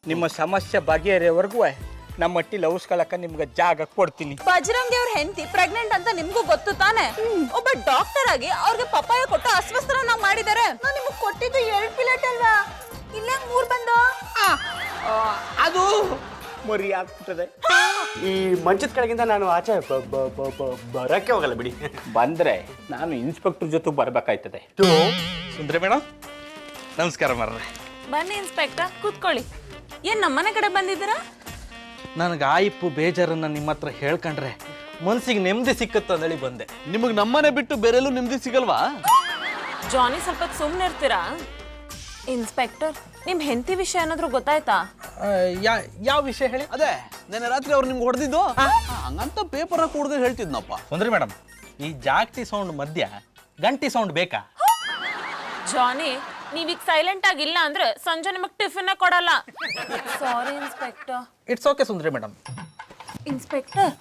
ನಿಮ್ಮ ಸಮಸ್ಯೆ ಬಗೆಹರಿಯವರೆಗೂ ನಮ್ಮ ಮಟ್ಟಿಲಿ ಔಸ್ಕೊಳಕ ನಿಮ್ಗೆ ಜಾಗ ಕೊಡ್ತೀನಿ. ಬಜರಂಗಿ ಅವ್ರ ಹೆಂಡತಿ ಪ್ರೆಗ್ನೆಂಟ್ ಅಂತ ನಿಮ್ಗೂ ಗೊತ್ತು ತಾನೆ. ಒಬ್ಬ ಡಾಕ್ಟರ್ ಆಗಿ ಅವ್ರಿಗೆ ಪಪ್ಪಾಯ ಕೊಟ್ಟು ಅಸ್ವಸ್ಥರನ್ನ ಮಾಡಿದ್ದಾರೆ. ನಾನು ನಿಮಗೆ ಕೊಟ್ಟಿದ್ದು 2 ಪ್ಲೇಟ್ ಅಲ್ವಾ, ಇಲ್ಲೇ 3 ಬಂದು. ಅದು ಮರಿ ಆಗ್ಬಿಟ್ಟದೆ. ಈ ಮಂಚದ ಕೆಳಗಿಂದ ನಾನು ಆಚೆ ಬರಕ್ಕೆ ಹೋಗಲ್ಲ ಬಿಡಿ. ಬಂದ್ರೆ ನಾನು ಇನ್ಸ್ಪೆಕ್ಟರ್ ಜೊತೆ ಬರ್ಬೇಕಾಯ್ತದೆ. ಸುಂದ್ರಿ ಮೇಡಮ್ ನಮಸ್ಕಾರ ಮಾರ್ರೆ. ಬನ್ನಿ ಇನ್ಸ್ಪೆಕ್ಟರ್, ಕೂತ್ಕೊಳ್ಳಿ. ಏನ್ ನಮ್ಮನೆ ಕಡೆ ಬಂದಿದ್ದೀರಾ? ನನಗೆ ಆಯಿಪ್ಪು ಬೇಜಾರನ್ನ ನಿಮ್ಮ ಹತ್ರ ಹೇಳ್ಕೊಂಡ್ರೆ ಮನ್ಸಿಗೆ ನೆಮ್ಮದಿ ಸಿಕ್ಕತ್ತಂದೇಳಿ ಬಂದೆ. ನಿಮಗೆ ನಮ್ಮನೆ ಬಿಟ್ಟು ಬೇರೆಲ್ಲೂ ನೆಮ್ಮದಿ ಸಿಗಲ್ವಾ? ಜಾನಿ ಸ್ವಲ್ಪ ಸುಮ್ಮನೆ ಇರ್ತೀರಾ? ಇನ್ಸ್ಪೆಕ್ಟರ್, ನಿಮ್ ಹೆಂಡತಿ ವಿಷಯ ಏನಾದ್ರು ಗೊತ್ತಾಯ್ತಾ? ಯಾವ ವಿಷಯ ಹೇಳಿ? ಅದೇ ನೆನ್ನೆ ರಾತ್ರಿ ಅವ್ರು ನಿಮ್ಗೆ ಹೊಡೆದಿದ್ದು ಹಂಗಂತ ಪೇಪರ್ ಕೂಡದೆ ಹೇಳ್ತಿದ್ನಪ್ಪ. ಸುಂದ್ರಿ ಮೇಡಮ್, ಈ ಜಾಗಟಿ ಸೌಂಡ್ ಮಧ್ಯ ಗಂಟಿ ಸೌಂಡ್ ಬೇಕಾ? ಜಾನಿ, ನೀವೀಗ ಸೈಲೆಂಟ್ ಆಗಿಲ್ಲ ಅಂದ್ರೆ ಸಂಜೆ ನಿಮಗೆ ಟಿಫಿನ್ ಕೊಡಲ್ಲ. Sorry inspector. It's okay Sundri madam. Inspector,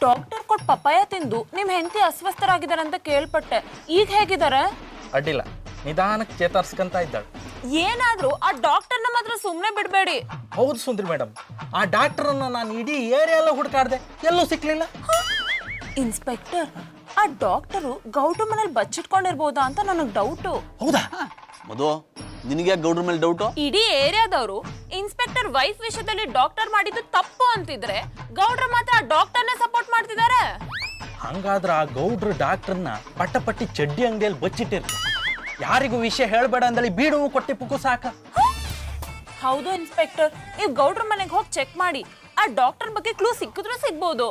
doctor ಕೊಟ್ಟು ಪಪ್ಪಾಯ ತಿಂದು ನಿಮ್ ಹೆಂಡತಿ ಅಸ್ವಸ್ಥರಾಗಿದ್ದಾರೆ ಅಂತ ಕೇಳ್ಪಟ್ಟೆ. ಈಗ ಹೇಗಿದ್ದಾರೆ? ಅಡ್ಡಿಲ್ಲ, ನಿಧಾನಕ್ಕೆ ಚೇತರಿಸ್ಕೊಂತ ಇದ್ದಾಳೆ. ಏನಾದ್ರೂ ಆ ಡಾಕ್ಟರ್ನ ಮಾತ್ರ ಸುಮ್ಮನೆ ಬಿಡಬೇಡಿ. ಹೌದು ಸುಂದ್ರಿ ಮೇಡಮ್, ಆ ಡಾಕ್ಟರನ್ನ ನಾನು ಇಡೀ ಏರಿಯಾ ಎಲ್ಲ ಹುಡುಕಾಡ್ದೆ, ಎಲ್ಲೂ ಸಿಕ್ಲಿಲ್ಲ. ಇನ್ಸ್ಪೆಕ್ಟರ್, ಆ ಡಾಕ್ಟರು ಗೌಡ್ರ ಮನೇಲಿ ಬಚ್ಚಿಟ್ಕೊಂಡಿರ್ಬೋದಾ ಅಂತ ನನಗೆ ಡೌಟು. ಹೌದಾ? ಮಧು, ನಿನಗೆ ಗೌಡ್ರ ಮೇಲೆ ಡೌಟು? ಇಡೀ ಏರಿಯಾದವರು ಇನ್ಸ್ಪೆಕ್ಟರ್ ವೈಫ್ ವಿಷಯದಲ್ಲಿ ಡಾಕ್ಟರ್ ಮಾಡಿದ್ದು ತಪ್ಪು ಅಂತಿದ್ರೆ ಗೌಡ್ರ ಮಾತ್ರ ಆ ಡಾಕ್ಟರ್ನೇ ಸಪೋರ್ಟ್ ಮಾಡ್ತಿದ್ದಾರೆ. ಹಂಗಾದ್ರೆ ಆ ಗೌಡ್ರು ಡಾಕ್ಟರ್ನ ಪಟ್ಟಿ ಚಡ್ಡಿ ಅಂಗಡಿಯಲ್ಲಿ ಬಚ್ಚಿಟ್ಟಿರ್ತಾರೆ. ಯಾರಿಗೂ ವಿಷಯ ಹೇಳ್ಬೇಡ ಅಂದೇಳಿ ಬೀಡು ಕೊಟ್ಟಿ ಪುಕ್ಕು ಸಾಕ. ಹೌದು ಇನ್ಸ್ಪೆಕ್ಟರ್, ನೀವು ಗೌಡ್ರ ಮನೆಗೆ ಹೋಗಿ ಚೆಕ್ ಮಾಡಿ. ಆ ಡಾಕ್ಟರ್ ಬಗ್ಗೆ ಕ್ಲೂ ಸಿಕ್ಕಿದ್ರೆ ಸಿಗ್ಬೋದು.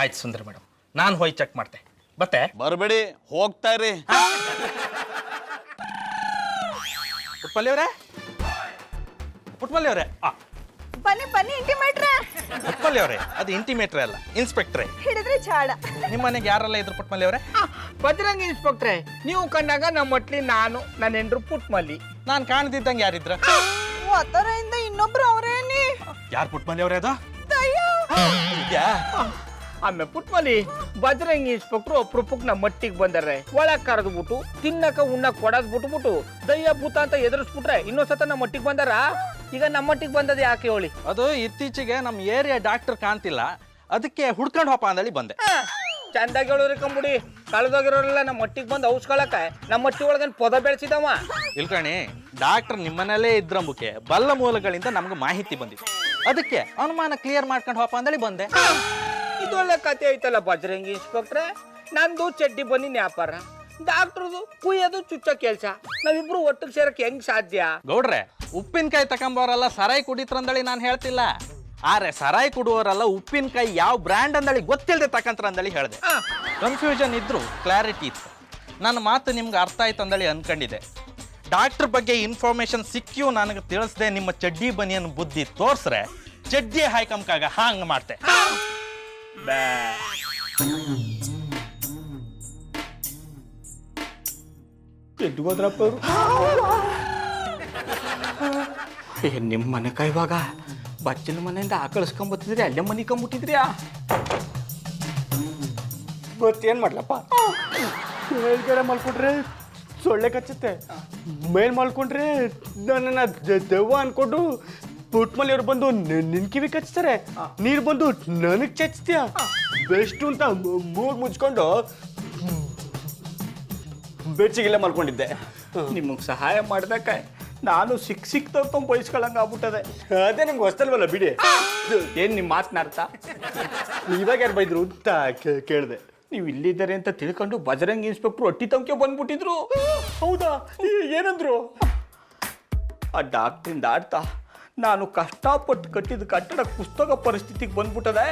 ಆಯ್ತು ಸುಂದರಿ ಮೇಡಮ್, ನಾನು ಹೋಗಿ ಚೆಕ್ ಮಾಡ್ತೆ. ಬತ್ತೆ ಬರಬೇಡಿ, ಹೋಗ್ತಾ ಇರಿ. ಪುಟ್ಮಲ್ಲಿ ಅವರೇ, ಪುಟ್ಮಲ್ಲಿ ಅವರೇ, ಬನ್ನಿ ಬನ್ನಿ ಇಂಟಿಮೇಟ್ರೆ. ಪುಟ್ಮಲ್ಲಿ ಅವರೇ, ಅದು ಇಂಟಿಮೇಟ್ರೇ ಅಲ್ಲ, ಇನ್ಸ್ಪೆಕ್ಟ್ರೇ. ಹಿಡಿದ್ರೆ ಚಾಡ. ನಿಮ್ಮ ಮನೆಗೆ ಯಾರೆಲ್ಲ ಇದ್ರು ಪುಟ್ಮಲ್ಲಿ ಅವರೇ? ಬಜರಂಗಿ ಇನ್ಸ್ಪೆಕ್ಟ್ರೆ, ನೀವು ಕಂಡಾಗ ನಮ್ಮ ಮಟ್ಲಿ ನಾನು ನನ್ನ ಹೆಂಡ್ರು ಪುಟ್ಮಲ್ಲಿ. ನಾನು ಕಾಣದಿದ್ದಂಗೆ ಯಾರಿದ್ರ? ಒತ್ತರೆಯಿಂದ ಇನ್ನೊಬ್ರು ಅವರೇನಿ. ಯಾರು ಪುಟ್ಮಲ್ಲಿ ಅವರೇ? ಅದು ಆಮೇಲೆ ಪುಟ್ಮಲ್ಲಿ ಬಜರಂಗಿ ಇನ್ಸ್ಪೆಕ್ಟ್ರು ಅಪ್ರೂಪಕ್ಕೆ ನಮ್ಮ ಮಟ್ಟಿಗೆ ಬಂದಾರೆ. ಒಳಗ್ ಕರೆದ್ಬಿಟ್ಟು ತಿನ್ನಕ ಉಣ್ಣಕ್ ಕೊಡೋದ್ ಬಿಟ್ಬಿಟ್ಟು ದಯ್ಯ ಭೂತ ಅಂತ ಎದುರಿಸ್ಬಿಟ್ರೆ ಇನ್ನೊಂದ್ಸತ ನಮ್ಮ ಮಟ್ಟಿಗೆ ಬಂದಾರ. ಈಗ ನಮ್ಮ ಮಟ್ಟಿಗೆ ಬಂದದ ಯಾಕೆ ಹೇಳಿ? ಅದು ಇತ್ತೀಚೆಗೆ ನಮ್ಮ ಏರಿಯಾ ಡಾಕ್ಟರ್ ಕಾಣ್ತಿಲ್ಲ, ಅದಕ್ಕೆ ಹುಡ್ಕೊಂಡು ಹೋಪ ಅಂದೇಳಿ ಬಂದೆ. ಚಂದಾಗಿ ಹೇಳೋರಿ ಕಂಬುಡಿ, ಕಳೆದೋಗಿರೋರೆಲ್ಲ ನಮ್ಮ ಮಟ್ಟಿಗೆ ಬಂದು ಔಸ್ಕೊಳಕ ನಮ್ಮ ಮಟ್ಟಿ ಒಳಗನ್ ಪೊದ ಬೆಳೆಸಿದವ. ಇಲ್ಕಣಿ, ಡಾಕ್ಟರ್ ನಿಮ್ಮನೇಲೇ ಇದ್ರಂಬುಕೆ ಬಲ್ಲ ಮೂಲಗಳಿಂದ ನಮ್ಗೆ ಮಾಹಿತಿ ಬಂದಿದೆ, ಅದಕ್ಕೆ ಅನುಮಾನ ಕ್ಲಿಯರ್ ಮಾಡ್ಕೊಂಡು ಹೋಪ ಅಂದೇಳಿ ಬಂದೆ. ಇದೊಳ್ಳೆ ಕತೆ ಐತಲ್ಲ ಬಜರಂಗಿ ಇನ್ಸ್ಪೆಕ್ಟ್ರೆ. ನಂದು ಚಡ್ಡಿ ಬನ್ನಿ ವ್ಯಾಪಾರ, ಡಾಕ್ಟ್ರದು ಕುಯ್ಯೋದು ಚುಚ್ಚ ಕೆಲ್ಸ. ನಾವಿಬ್ರು ಒಟ್ಟಿಗೆ ಸೇರಕ್ಕೆ ಹೆಂಗ್ ಸಾಧ್ಯ? ಗೌಡ್ರೆ, ಉಪ್ಪಿನಕಾಯಿ ತಕೊಂಬವ್ರಲ್ಲ ಸರಾಯಿ ಕುಡಿತ್ರಂದಳಿ ನಾನು ಹೇಳ್ತಿಲ್ಲ, ಆರೆ ಸರಾಯಿ ಕುಡುವವರೆಲ್ಲ ಉಪ್ಪಿನಕಾಯಿ ಯಾವ ಬ್ರ್ಯಾಂಡ್ ಅಂದಳಿ ಗೊತ್ತಿಲ್ಲದೆ ತಕಂತ್ರ ಅಂದಳಿ ಹೇಳಿದೆ. ಕನ್ಫ್ಯೂಷನ್ ಇದ್ರು ಕ್ಲಾರಿಟಿ ಇತ್ತು. ನನ್ನ ಮಾತು ನಿಮ್ಗೆ ಅರ್ಥ ಆಯ್ತು ಅಂದಳಿ ಅನ್ಕೊಂಡಿದ್ದೆ. ಡಾಕ್ಟರ್ ಬಗ್ಗೆ ಇನ್ಫಾರ್ಮೇಶನ್ ಸಿಕ್ಕಿಯೂ ನನಗೆ ತಿಳಿಸ್ದೆ ನಿಮ್ಮ ಚಡ್ಡಿ ಬನಿಯನ್ ಬುದ್ಧಿ ತೋರ್ಸ್ರೆ ಚಡ್ಡಿ ಹಾಯ್ಕಂಕಾಗ ಹಾಂಗ್ ಮಾಡ್ತೆ. ನಿಮ್ಮ ಮನೆ ಇವಾಗ ಬಚ್ಚನ ಮನೆಯಿಂದ ಆಕಳಿಸ್ಕೊಂಬತ್ತಿದ್ರಿ, ಅಲ್ಲೇ ಮನೆ ಕಂಬಿಟ್ಟಿದ್ರಿ. ಮತ್ತೇನ್ ಮಾಡ್ಲಪ್ಪ? ಮೇಲ್ಗಡೆ ಮಲ್ಕೊಂಡ್ರೆ ಸೊಳ್ಳೆ ಕಚ್ಚುತ್ತೆ, ಮೇಲ್ ಮಲ್ಕೊಂಡ್ರೆ ನನ್ನನ್ನ ದೆವ್ವ ಅನ್ಕೊಂಡು ಪುಟ್ಮಲ್ಲಿ ಅವ್ರು ಬಂದು ನಿನ್ ಕಿವಿ ಕಚ್ತಾರೆ, ನೀರು ಬಂದು ನನಗ್ ಚಚ್ತೀಯ. ಬೆಸ್ಟ್ ಅಂತ ಮೂಗ್ ಮುಚ್ಕೊಂಡು ಬೆಚ್ಚಿಗೆಲ್ಲ ಮಲ್ಕೊಂಡಿದ್ದೆ. ನಿಮಗೆ ಸಹಾಯ ಮಾಡ್ದಕ್ಕ ನಾನು ಸಿಕ್ತವ್ರು ಬಯಸ್ಕೊಳಂಗ ಆಗ್ಬಿಟ್ಟದೆ. ಅದೇ ನಿಮ್ಗೆ ಹೊಸ್ತಲ್ವಲ್ಲ ಬಿಡಿ. ಏನ್ ನಿಮ್ಮ ಮಾತನಾಡ್ತ? ಇವಾಗ ಯಾರು ಬೈದ್ರು ಅಂತ ಕೇಳಿದೆ. ನೀವು ಇಲ್ಲಿದ್ದಾರೆ ಅಂತ ತಿಳ್ಕೊಂಡು ಬಜರಂಗಿ ಇನ್ಸ್ಪೆಕ್ಟ್ರು ಅಟ್ಟಿ ತಮ್ಕೆ ಬಂದ್ಬಿಟ್ಟಿದ್ರು. ಹೌದಾ? ಏನಂದ್ರು? ಆ ಡಾಕ್ಟ್ರಿಂದ ಆಡ್ತಾ ನಾನು ಕಷ್ಟಪಟ್ಟು ಕಟ್ಟಿದ ಕಟ್ಟಡ ಪುಸ್ತಕ ಪರಿಸ್ಥಿತಿಗೆ ಬಂದ್ಬಿಟ್ಟದೆ,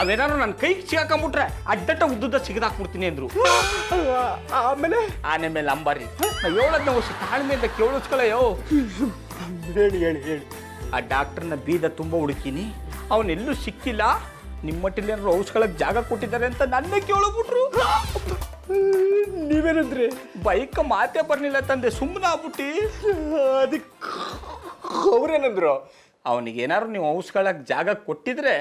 ಅವೇನಾರು ನನ್ನ ಕೈಗೆ ಸಿಗಾಕೊಂಬಿಟ್ರೆ ಅಡ್ಡಟ್ಟ ಉದ್ದುದ್ದ ಸಿಗದಾಕ್ಬಿಡ್ತೀನಿ ಅಂದ್ರು. ಆನೆ ಮೇಲೆ ಅಂಬಾರಿ ಹೇಳದ್ನ ವರ್ಷ ತಾಳ್ಮೆಯಿಂದ ಕೇಳಿಸ್ಕೊಳ್ಳಯ್ಯೋ. ಹೇಳಿ ಹೇಳಿ ಹೇಳಿ. ಆ ಡಾಕ್ಟರ್ನ ಬೀದ ತುಂಬ ಹುಡುಕಿನಿ, ಅವನೆಲ್ಲೂ ಸಿಕ್ಕಿಲ್ಲ. ನಿಮ್ಮ ಮಟ್ಟಿಲಿ ಏನಾದ್ರು ಔಷಧಕ್ಕೆ ಜಾಗ ಕೊಟ್ಟಿದ್ದಾರೆ ಅಂತ ನನ್ನೇ ಕೇಳಬಿಟ್ರು. ನೀವೇನಂದ್ರಿ? ಬೈಕ್ ಮಾತೇ ಬರ್ಲಿಲ್ಲ ತಂದೆ, ಸುಮ್ಮನೆ ಆಗ್ಬಿಟ್ಟಿ. ಅದಕ್ಕೆ ಅವ್ರೇನಂದ್ರು? ಅವನಿಗೆ ಏನಾದ್ರು ನೀವು ಔಷಧಕ್ಕೆ ಜಾಗ ಕೊಟ್ಟಿದ್ರೆ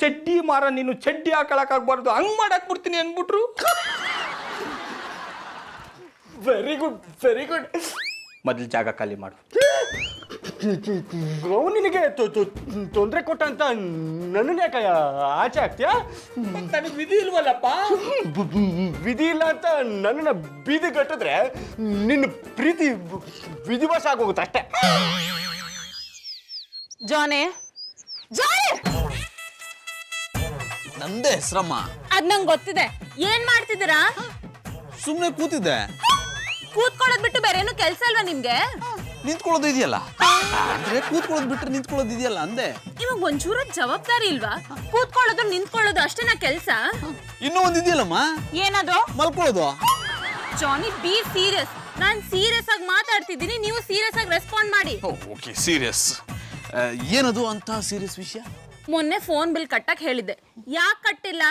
ಚಡ್ಡಿ ಮಾರ ನೀನು ಚಡ್ಡಿ ಹಾಕೊಳಕ್ಕಾಗ್ಬಾರ್ದು, ಹಂಗ್ ಮಾಡಕ್ ಬಿಡ್ತೀನಿ ಅನ್ಬಿಟ್ರು. Very good very good. ಮೊದಲು ಜಾಗ ಖಾಲಿ ಮಾಡು. ಅವನು ನಿನಗೆ ತೊಂದರೆ ಕೊಟ್ಟ ಅಂತ ನನ್ನನ್ನು ಯಾಕೆ ಆಚೆ ಆಗ್ತೀಯಾ? ನನಗೆ ವಿಧಿ ಇಲ್ವಲ್ಲಪ್ಪ. ವಿಧಿ ಇಲ್ಲ ಅಂತ ನನ್ನನ್ನು ಬೀದಿ ಕಟ್ಟಿದ್ರೆ ನಿನ್ನ ಪ್ರೀತಿ ವಿಧಿವಶ ಆಗೋಗುತ್ತೆ ಅಷ್ಟೇ. ಜಾನಿ ನಂದೇ ಹೆಸ್ರಮ್ಮ. ಅದ್ ನಂಗೆ ಗೊತ್ತಿದೆ. ಏನ್ ಮಾಡ್ತಿದ್ದೀರಾ? ಸುಮ್ಮನೆ ಕೂತಿದ್ದೆ. ಕೂತ್ಕೊಳ್ಳೋದ್ ಬಿಟ್ಟು ಬೇರೆ ಏನು ಕೆಲ್ಸ ಅಲ್ವಾ ನಿಮ್ಗೆ? ನಿಂತ್ಕೊಳ್ಳೋದು ಇದೆಯಲ್ಲ, ಅಂದ್ರೆ ಕೂತ್ಕೊಳ್ಳೋದು ಬಿಟ್ರೆ ನಿಂತ್ಕೊಳ್ಳೋದು ಇದೆಯಲ್ಲ ಅಂದೆ. ಇವಾಗ ಒಂಚೂರು ಜವಾಬ್ದಾರಿ ಇಲ್ವಾ? ಕೂತ್ಕೊಳ್ಳೋದು ನಿಂತ್ಕೊಳ್ಳೋದು ಅಷ್ಟೇನಾ ಕೆಲ್ಸ? ಇನ್ನೂ ಒಂದು ಇದೆಯಲ್ಲಮ್ಮ, ಏನದು? ಮಲ್ಕೊಳ್ಳೋದು. ಜಾನಿ, ಬಿ ಸೀರಿಯಸ್. ನಾನ್ ಸೀರಿಯಸ್ ಆಗಿ ಮಾತಾಡ್ತಿದ್ದೀನಿ, ನೀವು ಸೀರಿಯಸ್ ಆಗಿ ರೆಸ್ಪಾಂಡ್ ಮಾಡಿ. Okay, serious. ಏನದು ಅಂತ ಸೀರಿಯಸ್ ವಿಷಯ? ಮೊನ್ನೆ ಫೋನ್ ಬಿಲ್ ಕಟ್ಟಕ್ ಹೇಳಿದ್ದೆ. ಯಾಕೆ ಕಟ್ಟಿಲ್ಲ?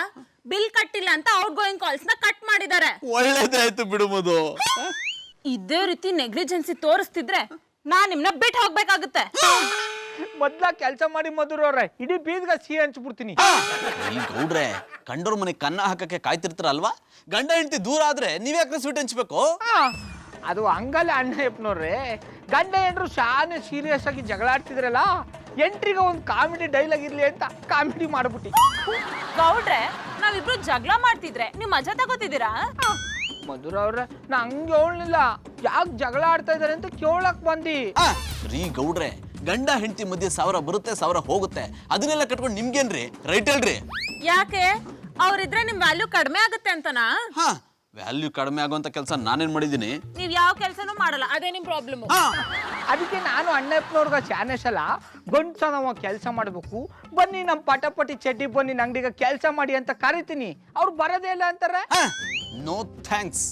ಬಿಲ್ ಕಟ್ಟಿಲ್ಲ ಅಂತ ಔಟ್ ಗೋಯಿಂಗ್ ಕಾಲ್ಸ್ ನ ಕಟ್ ಮಾಡಿದ್ದಾರೆ. ಒಳ್ಳೇದಾಯ್ತು ಬಿಡುವುದು. ಇದೇ ರೀತಿ ನೆಗ್ಲಿಜೆನ್ಸಿ ತೋರಿಸ್ತಿದ್ರೆ ನಾನ್ ನಿಮ್ನ ಬಿಟ್ಟು ಹೋಗ್ಬೇಕಾಗುತ್ತೆ. ಮೊದ್ಲ ಕೆಲಸ ಮಾಡಿ ಮಧುರವ್ರೆ, ಇಡೀ ಬೀದ್ಗ ಸಿಹಿ ಹಂಚ್ಬಿಡ್ತೀನಿ. ಈ ಗೌಡ್ರೆ, ಕಂಡೋರ್ ಮನೆ ಕನ್ನ ಹಾಕಕ್ಕೆ ಕಾಯ್ತಿರ್ತಾರಲ್ವಾ? ಗಂಡ ಹೆಂಡತಿ ದೂರ ಆದ್ರೆ ನೀವ್ಯಾಕ್ರೆ ಸ್ವೀಟ್ ಹಂಚ್ಬೇಕು? ಅದು ಹಂಗಲ್ಲ ಅಣ್ಣ ಯಪ್ಪನವ್ರೆ. ಗಂಡ ಹೆಂಡ್ರು ಶಾನೆ ಸೀರಿಯಸ್ ಆಗಿ ಜಗಳ ಆಡ್ತಿದ್ರಲ್ಲ, ಎಂಟ್ರಿಗೆ ಒಂದು ಕಾಮಿಡಿ ಡೈಲಾಗ್ ಇರ್ಲಿ ಅಂತ ಕಾಮಿಡಿ ಮಾಡ್ಬಿಟ್ಟಿ. ಗೌಡ್ರೆ, ನಾವಿಬ್ರು ಜಗಳ ಮಾಡ್ತಿದ್ರೆ ನೀವು ಮಜಾ ತಗೋತಿದ್ದೀರಾ? ಮಧುರವ್ರೆ, ನಾ ಹಂಗೆ ಹೇಳಲಿಲ್ಲ. ಯಾಕೆ ಜಗಳ ಆಡ್ತಾ ಇದಾರೆ ಅಂತ ಕೇಳಕ್ ಬಂದಿ. ರೀ ಗೌಡ್ರೆ, ಗಂಡ ಹೆಂಡತಿ ಮಧ್ಯೆ 1000 ಬರುತ್ತೆ 1000 ಹೋಗುತ್ತೆ, ಅದನ್ನೆಲ್ಲ ಕಟ್ಕೊಂಡು ನಿಮ್ಗೇನ್ರಿ? ರೈಟ್ ಹೇಳ್ರಿ. ಯಾಕೆ? ಅವ್ರಿದ್ರೆ ನಿಮ್ ವ್ಯಾಲ್ಯೂ ಕಡಿಮೆ ಆಗುತ್ತೆ ಅಂತನಾ? ಹಾ, ವ್ಯಾಲ್ಯೂ ಕಡಿಮೆ ಆಗುವಂತ ಕೆಲಸ ನಾನೇನ್ ಮಾಡಿದೀನಿ? ನೀವ್ ಯಾವ ಕೆಲ್ಸನೂ ಮಾಡಲ್ಲ, ಅದೇ ನಿಮ್ ಪ್ರಾಬ್ಲಮ್. ಅದಕ್ಕೆ ನಾನು ಅಣ್ಣಪ್ಪನವ್ರಿಗೆ ಚಾನೆಸ್ ಅಲ್ಲ, ಗಂಡ್ಸ ನಾವು ಕೆಲಸ ಮಾಡಬೇಕು, ಬನ್ನಿ ನಮ್ಮ ಪಟಪಟಿ ಚಡ್ಡಿ ಬನ್ನಿ ಅಂಗಡಿಗೆ ಕೆಲಸ ಮಾಡಿ ಅಂತ ಕರಿತೀನಿ. ಅವ್ರು ಬರೋದೇ ಇಲ್ಲ ಅಂತಾರೆ. No thanks.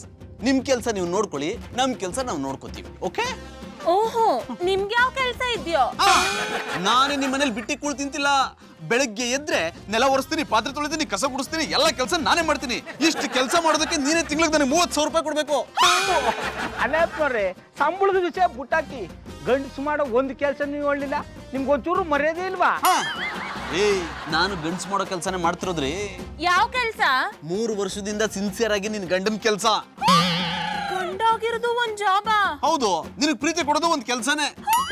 ನಿಮ್ ಕೆಲಸ ನೀವು ನೋಡ್ಕೊಳ್ಳಿ, ನಮ್ ಕೆಲಸ ನಾವು ನೋಡ್ಕೋತೀವಿ. ಓಕೆ? ಓಹೋ, ನಿಮ್ಗೆ ಯಾವ ಕೆಲ್ಸ ಇದೆಯೋ? ನಾನೇ ನಿಮ್ಮ ಮನೇಲಿ ಬಿಟ್ಟಿ ಕೂಳ್ ತಿಂತಿಲ್ಲ. ಬೆಳಗ್ಗೆ ಎದ್ರೆ ನೆಲ ಒರೆಸ್ತೀನಿ, ಪಾತ್ರೆ ತೊಳಿತೀನಿ, ಕಸ ಗುಡಿಸ್ತೀನಿ, ಎಲ್ಲ ಕೆಲಸ ನಾನೇ ಮಾಡ್ತೀನಿ. ಇಷ್ಟು ಕೆಲಸ ಮಾಡೋದಕ್ಕೆ ನೀನೇ ತಿಂಗಳಿಗೆ ನನಗೆ 30,000 ರೂಪಾಯಿ ಕೊಡ್ಬೇಕು. ಅಣ್ಣಪ್ಪನವ್ರೆ, ಸಂಬಳದ ವಿಷಯ ಬುಟ್ಟಾಕಿ, ಗಂಡಸು ಮಾಡೋ ಒಂದು ಕೆಲಸ ನೀವು ಹೇಳಲಿಲ್ಲ. ನಿಮ್ಗೆ ಒಂಚೂರು ಮರ್ಯಾದೆ ಇಲ್ವಾ? ನಾನು ಗಂಡ್ಸ್ ಮಾಡೋ ಕೆಲಸನೇ ಮಾಡ್ತಿರೋದ್ರಿ. ಯಾವ ಕೆಲ್ಸ? 3 ವರ್ಷದಿಂದ ಸಿನ್ಸಿಯರ್ ಆಗಿ ನಿನ್ ಗಂಡನ್ ಕೆಲಸ. ಗಂಡಾಗಿರೋದು ಒಂದ್ ಜಾಬಾ? ಹೌದು, ನಿನಗ್ ಪ್ರೀತಿ ಕೊಡೋದು ಒಂದ್ ಕೆಲ್ಸನೇ.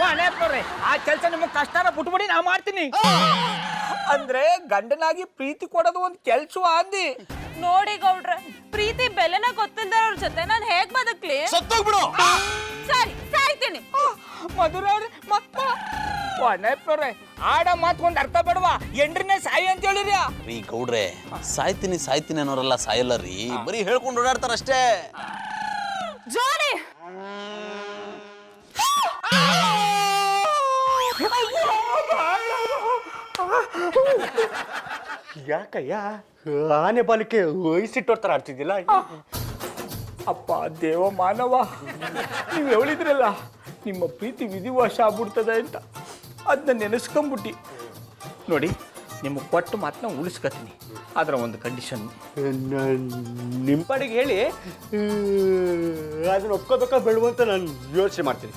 ಅಣ್ಣಪ್ಪನವ್ರೆ, ಆ ಕೆಲಸ ನಿಮಗೆ ಕಷ್ಟನ ಬಿಟ್ಬಿಡಿ, ನಾ ಮಾಡ್ತೀನಿ. ಅಂದ್ರೆ ಗಂಡನಾಗಿ ಪ್ರೀತಿ ಕೊಡೋದು ಒಂದು ಕೆಲಸ ಅಂದಿ. ನೋಡಿ ಗೌಡ್ರೆ, ಪ್ರೀತಿ ಬೆಲೆನ ಗೊತ್ತಿಲ್ದಾರ ಅವ್ರ ಜೊತೆ ನಾನು ಹೇಗ್ ಬದುಕ್ಲಿ? ಸತ್ತೋಗ್ಬಿಡು. ಸರಿ, ಸಾಯ್ತೀನಿ. ಮಧುರವ್ರೆ, ಅಣ್ಣಪ್ಪನವ್ರೆ, ಆಡ ಮಾತ್ಕೊಂಡ್ ಅರ್ಥ ಬೇಡವಾ? ಎಂಡ್ರನ್ನೇ ಸಾಯಿ ಅಂತ ಹೇಳಿದ್ಯಾ? ರೀ ಗೌಡ್ರೆ, ಸಾಯ್ತೀನಿ ಸಾಯ್ತೀನಿ ಅನ್ನೋರೆಲ್ಲ ಸಾಯಲ್ಲ ರೀ, ಬರೀ ಹೇಳ್ಕೊಂಡು ಓಡಾಡ್ತಾರಷ್ಟೇ. ಜಾನಿ, ಯಾಕಯ್ಯ ಆನೆ ಬಾಲಕ್ಕೆ ವಯಸ್ಸಿಟ್ಟೋರ್ ಥರ ಆಡ್ತಿದ್ದಿಲ್ಲ? ಅಪ್ಪ ದೇವ ಮಾನವ, ನೀವು ಹೇಳಿದ್ರಲ್ಲ ನಿಮ್ಮ ಪ್ರೀತಿ ವಿಧಿವಶ ಆಗ್ಬಿಡ್ತದೆ ಅಂತ, ಅದನ್ನ ನೆನೆಸ್ಕೊಂಬಿಟ್ಟು ನೋಡಿ, ನಿಮಗೆ ಕೊಟ್ಟು ಮಾತನ್ನ ಉಳಿಸ್ಕೊತೀನಿ. ಅದರ ಒಂದು ಕಂಡೀಷನ್. ನಿಮ್ಮ ಪಾಡಿಗೆ ಹೇಳಿ, ಅದನ್ನ ಒಪ್ಕೋಬೇಕ ಬೇಡುವಂತ ನಾನು ಯೋಚನೆ ಮಾಡ್ತೀನಿ.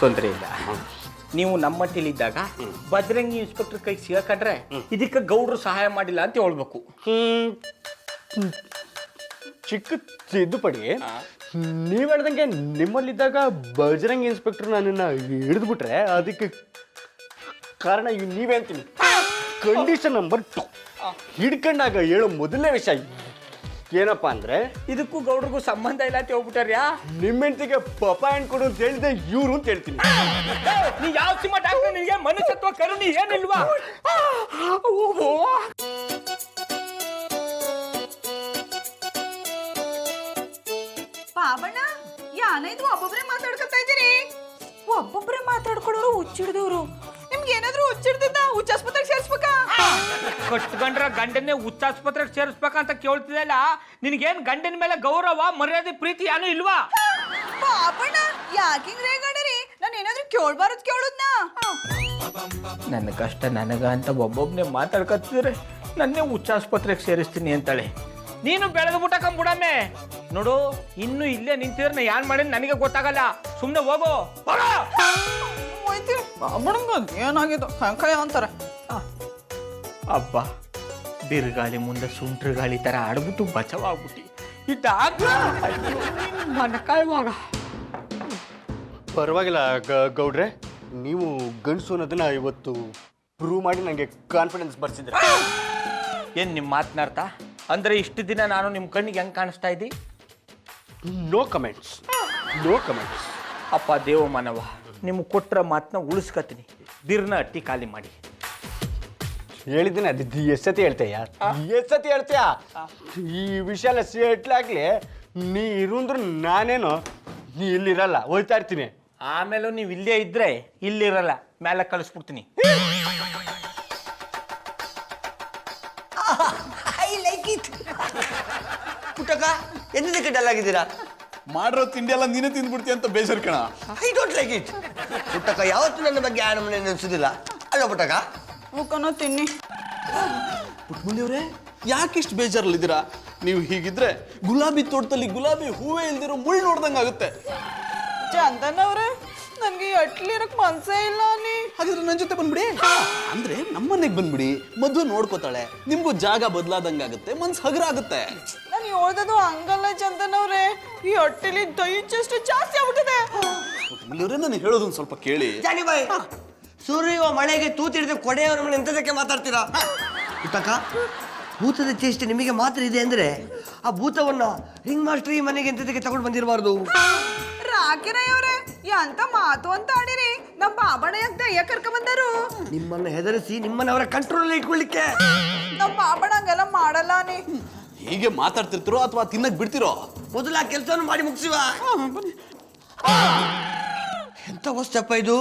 ತೊಂದರೆ ಇಲ್ಲ. ನೀವು ನಮ್ಮಟ್ಟಿಲಿದ್ದಾಗ ಬಜರಂಗಿ ಇನ್ಸ್ಪೆಕ್ಟರ್ ಕೈ ಸಿಗಾಕೊಂಡ್ರೆ ಇದಕ್ಕೆ ಗೌಡ್ರು ಸಹಾಯ ಮಾಡಿಲ್ಲ ಅಂತ ಹೇಳ್ಬೇಕು. ಚಿಕ್ಕ ತಿದ್ದುಪಡಿ, ನೀವು ಹೇಳ್ದಂಗೆ ನಿಮ್ಮಲ್ಲಿದ್ದಾಗ ಬಜರಂಗ್ ಇನ್ಸ್ಪೆಕ್ಟರ್ ನನ್ನನ್ನು ಹಿಡಿದ್ಬಿಟ್ರೆ ಅದಕ್ಕೆ ಕಾರಣ ನೀವೇ ಅಂತೀನಿ. ಕಂಡೀಷನ್ ನಂಬರ್ 2, ಹಿಡ್ಕೊಂಡಾಗ ಹೇಳೋ ಮೊದಲನೇ ವಿಷಯ ಏನಪ್ಪಾ ಅಂದ್ರೆ, ಇದಕ್ಕೂ ಗೌಡ್ರಿಗೂ ಸಂಬಂಧ ಇಲ್ಲ ಅಂತ ಹೇಳ್ಬಿಟ್ಟಾರ್ಯಾ? ನಿಮ್ಮ ಹೆಂಡತಿಗೆ ಪಪ್ಪ ಹಣ್ಣು ಕೊಡು ಅಂತ ಹೇಳಿದೆ ಇವ್ರು ಅಂತ ಹೇಳ್ತೀನಿ. ನೀ ಯಾವ ಸಿನಿಮಾ ಡಾಕ್ಟರ್, ನಿನಗೆ ಮನುಷ್ಯತ್ವ ಕರುಣಿ ಏನಿಲ್ವಾ? ಪಾವಣ್ಣ, ಯಾನೈದು ಒಬ್ಬೊಬ್ರೆ ಮಾತಾಡ್ಕೊತಾ ಇದ್ದೀರಿ? ಒಬ್ಬೊಬ್ರೆ ಮಾತಾಡ್ಕೊಳ್ಳೋರು ಹುಚ್ಚಿಡ್ದವ್ರು. ನಿಮ್ಗೆ ಏನಾದ್ರೂ ಹುಚ್ಚಿಡ್ದಿದ್ದ ಹುಚ್ಚಾಸ್ಪತ್ರೆಗೆ ಸೇರಿಸ್ಬೇಕಾ? ಕಟ್ಕೊಂಡ್ರ ಗಂಡನ್ನೇ ಹುಚ್ಚಾಸ್ಪತ್ರೆಗೆ ಸೇರಿಸ್ಬೇಕಂತ ಕೇಳ್ತಿದೆಲ್ಲ. ನಿನಗೇನ್ ಗಂಡನ ಮೇಲೆ ಗೌರವ ಮರ್ಯಾದೆ ಪ್ರೀತಿ ಏನೂ ಇಲ್ವಾ? ಪಾಪಣ್ಣ, ಯಾಕಿಂಗ್ ರೇಗಾಡಿರಿ? ನಾನು ಏನಾದ್ರೂ ಕೇಳ್ಬಾರದು ಕೇಳುದ್ನ? ನನ್ನ ಕಷ್ಟ ನನಗ ಅಂತ ಒಬ್ಬೊಬ್ಬನೇ ಮಾತಾಡ್ಕೊತಿದ್ರೆ ನನ್ನೇ ಹುಚ್ಚಾಸ್ಪತ್ರೆಗೆ ಸೇರಿಸ್ತೀನಿ ಅಂತಾಳೆ. ನೀನು ಬೆಳೆದು ಬಿಟ್ಟಕಂಬಿಡಮ್ಮೆ. ನೋಡು, ಇನ್ನು ಇಲ್ಲೇ ನಿಂತಿದ್ರೆ ನಾ ಏನ್ ಮಾಡಿ ನನಗೆ ಗೊತ್ತಾಗಲ್ಲ. ಸುಮ್ಮನೆ ಹೋಗೋ. ಏನಾಗಿದ್ದು ಕಂಕಾಯ ಅಂತಾರೆ. ಅಬ್ಬ, ಬಿರುಗಾಳಿ ಮುಂದೆ ಸುಂಟ್ರ ಗಾಳಿ ತರ ಆಡ್ಬಿಟ್ಟು ಬಚಾವಾಗ್ಬಿಟ್ಟು ಇದ್ದಾಗ ಮನಕಾಯುವಾಗ ಪರವಾಗಿಲ್ಲ ಗೌಡ್ರೆ, ನೀವು ಗಂಡಸು ಅನ್ನೋದನ್ನ ಇವತ್ತು ಪ್ರೂವ್ ಮಾಡಿ ನನಗೆ ಕಾನ್ಫಿಡೆನ್ಸ್ ಬರ್ಸಿದ್ರೆ. ಏನ್ ನಿಮ್ಮ ಮಾತನಾಡ್ತಾ ಅಂದ್ರೆ ಇಷ್ಟು ದಿನ ನಾನು ನಿಮ್ಮ ಕಣ್ಣಿಗೆ ಹೆಂಗ್ ಕಾಣಿಸ್ತಾ ಇದ್ದಿ? No comments, no comments. ಅಪ್ಪ ದೇವ ಮಾನವ, ನಿಮ್ಗೆ ಕೊಟ್ರ ಮಾತನ್ನ ಉಳಿಸ್ಕತೀನಿ. ಬಿರ್ನ ಅಟ್ಟಿ ಖಾಲಿ ಮಾಡಿ. ಹೇಳಿದ್ದೀನಿ ಅದು ಎಷ್ಟು ಸತಿ ಹೇಳ್ತೀಯ, ಎಷ್ಟು ಸತಿ ಹೇಳ್ತೀಯ? ಈ ವಿಷಯ ಎಲ್ಲ ಸೆಟ್ಲಾಗ್ಲಿ, ನೀ ಇರುಂದ್ರೆ ನಾನೇನು ನೀ ಇಲ್ಲಿರಲ್ಲ, ಹೋಯ್ತಾ ಇರ್ತೀನಿ. ಆಮೇಲೆ ನೀವು ಇಲ್ಲೇ ಇದ್ರೆ ಇಲ್ಲಿರಲ್ಲ, ಮೇಲೆ ಕಳಿಸ್ಬಿಡ್ತೀನಿ. I like it. ಪುಟ್ಟಕ್ಕ ಎಂತದಕ್ಕೆ ಡಲ್ ಆಗಿದ್ದೀರಾ? ಮಾಡಿರೋ ತಿಂಡಿ ಎಲ್ಲ ನೀನೇ ತಿಂದ್ಬಿಡ್ತೀಯ ಅಂತ ಬೇಜಾರ್ ಕಣ. I don't like it. Puttakka ಯಾವತ್ತೂ ನನ್ನ ಬಗ್ಗೆ ಆ ನಮ್ಮನೆ ನೆನೆಸೋದಿಲ್ಲ ಅಲ್ವಾ ಪುಟ್ಟಕ್ಕ? ಮುಖನೋ ತಿನ್ನಿ. ಪುಟ್ಮುಲಿಯವ್ರೆ, ಯಾಕೆ ಇಷ್ಟು ಬೇಜಾರಲ್ಲಿದ್ದೀರಾ? ನೀವು ಹೀಗಿದ್ರೆ ಗುಲಾಬಿ ತೋಟದಲ್ಲಿ ಗುಲಾಬಿ ಹೂವೇ ಇಲ್ದಿರೋ ಮುಳ್ಳು ನೋಡ್ದಂಗೆ ಆಗುತ್ತೆ. ಚಂದನವ್ರೆ, ನನ್ಗೆ ಅಟ್ಲಿರಕ್ ಮನ್ಸೇ ಇಲ್ಲ ನೀ. ಹಾಗಾದ್ರೆ ನನ್ನ ಜೊತೆ ಬಂದ್ಬಿಡಿ. ಅಂದ್ರೆ ನಮ್ಮನೆಗೆ ಬಂದ್ಬಿಡಿ, ಮದುವೆ ನೋಡ್ಕೋತಾಳೆ, ನಿಮ್ಗೂ ಜಾಗ ಬದಲಾದಂಗಾಗುತ್ತೆ, ಮನ್ಸು ಹಗರ ಆಗುತ್ತೆ. ನಾನು ಹೇಳ್ದದು ಹಂಗಲ್ಲ ಚಂದನವ್ರೆ, ಈ ಹೊಟ್ಟೆಲಿ ದಯಚಷ್ಟು ಜಾಸ್ತಿ ಆಗ್ಬಿಟ್ಟಿದೆ. ಪುಟ್ಮುಲಿಯವ್ರೆ, ನಾನು ಹೇಳೋದೊಂದು ಸ್ವಲ್ಪ ಕೇಳಿ. ಜಾನಿ ಬಾಯ್, ಸುರಿಯುವ ಮಳೆಗೆ ತೂತಿಡಿದ ಕೊಡೆಯವರ ಮೇಲೆ ಎಂತದಕ್ಕೆ ಮಾತಾಡ್ತೀರಾ? ಪುಟ್ಟಕ್ಕ, ಭೂತದ ಚೇಷ್ಟೆ ನಿಮಗೆ ಮಾತ್ರ ಇದೆ ಅಂದ್ರೆ ಆ ಭೂತವನ್ನ ರಿಂಗ್ ಮಾಸ್ಟರ್ ಈ ಮನೆಗೆ ಎಂತದಕ್ಕೆ ತಗೊಂಡು ಬಂದಿರಬಾರ್ದು. ರಾಕಿರಯ್ಯವ್ರೆ, ಎಂತ ಮಾತು ಅಂತ ಆಡಿರಿ. ನಮ್ಮ ಬಾಬಣ್ಣ ಯಾಕೆ ದಯ್ಯ ಕರ್ಕ ಬಂದರು? ನಿಮ್ಮನ್ನ ಹೆದರಿಸಿ ನಿಮ್ಮನ್ನವರ ಕಂಟ್ರೋಲ್ ಇಟ್ಕೊಳ್ಳಿಕ್ಕೆ. ನಮ್ಮ ಬಾಬಣ್ಣ ಹಂಗೆಲ್ಲ ಮಾಡಲ್ಲ ನೀ. ಹೀಗೆ ಮಾತಾಡ್ತಿರ್ತಿರೋ ಅಥವಾ ತಿನ್ನಕ್ ಬಿಡ್ತಿರೋ? ಮೊದಲ ಆ ಕೆಲಸವನ್ನು ಮಾಡಿ ಮುಗಿಸುವ. ಎಂತ ವಸ್ತಪ್ಪ ಇದು?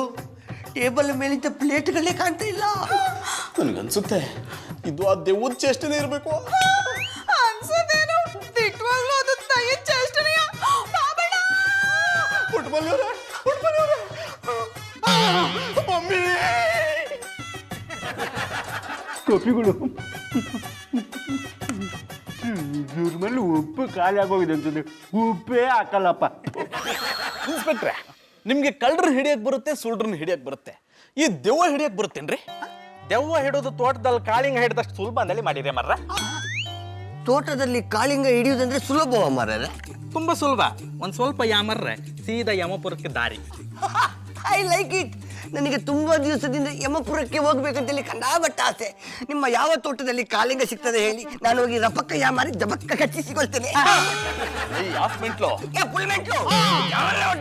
ಟೇಬಲ್ ಮೇಲಿದ್ದ ಪ್ಲೇಟ್ಗಳೇ ಕಾಣ್ತಾ ಇಲ್ಲ. ನನಗನ್ಸುತ್ತೆ ಇದು ಆ ದೆವ್ವದ ಚೇಷ್ಟೆನೇ ಇರಬೇಕು. ಅನ್ಸದೇನು? ದಿಟ್ವಾಗ್ಲೂ ಅದು ದಯ್ಯ ಚೇಷ್ಟನೆಯ. ಬಾಬಣ್ಣ! ಪುಟ್ಮಲಿಯವ್ರೆ, ಮಮ್ಮಿ! ಟೊಪಿಗಳು ಇದ್ರ ಮೇಲೆ ಉಪ್ಪು ಖಾಲಿ ಆಗೋಗಿದೆ ಅಂತಂದ್ರೆ ಉಪ್ಪೇ ಹಾಕಲ್ಲಪ್ಪ. ಇನ್ಸ್ಪೆಕ್ಟ್ರೆ, ನಿಮ್ಗೆ ಕಳ್ಳರನ್ನ ಹಿಡಿಯಕ್ ಬರುತ್ತೆ, ಸುಳ್ರನ್ನ ಹಿಡಿಯಕ್ ಬರುತ್ತೆ, ಈ ದೆವ್ವ ಹಿಡಿಯಕ್ ಬರುತ್ತೇನ್ರಿ? ದೆವ್ವ ಹಿಡೋದು ತೋಟದಲ್ಲಿ ಕಾಳಿಂಗ ಹಿಡಿದಷ್ಟು ಸುಲಭ ಅಂದೇಳಿ ಮಾಡಿದೆ ಮರ್ರ. ತೋಟದಲ್ಲಿ ಕಾಳಿಂಗ ಹಿಡಿಯುವುದಂದ್ರೆ ಸುಲಭವ ಮಾರ್ರೆ. ತುಂಬಾ ಸುಲಭ. ಒಂದ್ ಸ್ವಲ್ಪ ಯಾಮರ್ರೆ ಸೀದಾ ಯಮಪುರಕ್ಕೆ ದಾರಿ. I like it. ನನಗೆ ತುಂಬಾ ದಿವಸದಿಂದ ಯಮಪುರಕ್ಕೆ ಹೋಗ್ಬೇಕಂತೇಳಿ ಕಂಡಾಬಟ್ಟ ಆಸೆ. ನಿಮ್ಮ ಯಾವ ತೋಟದಲ್ಲಿ ಕಾಳಿಂಗ ಸಿಗ್ತದೆ ಹೇಳಿ, ನಾನು ಹೋಗಿ ರಪಕ್ಕ ಯಾಮಾರಿ ಜಬಕ್ಕ ಕಚ್ಚಿಸಿಕೊಳ್ತೇನೆ. ಹಾಫ್ ಮಿಂಟ್ಲು ಫುಲ್ ಮೆಂಟ್ಲು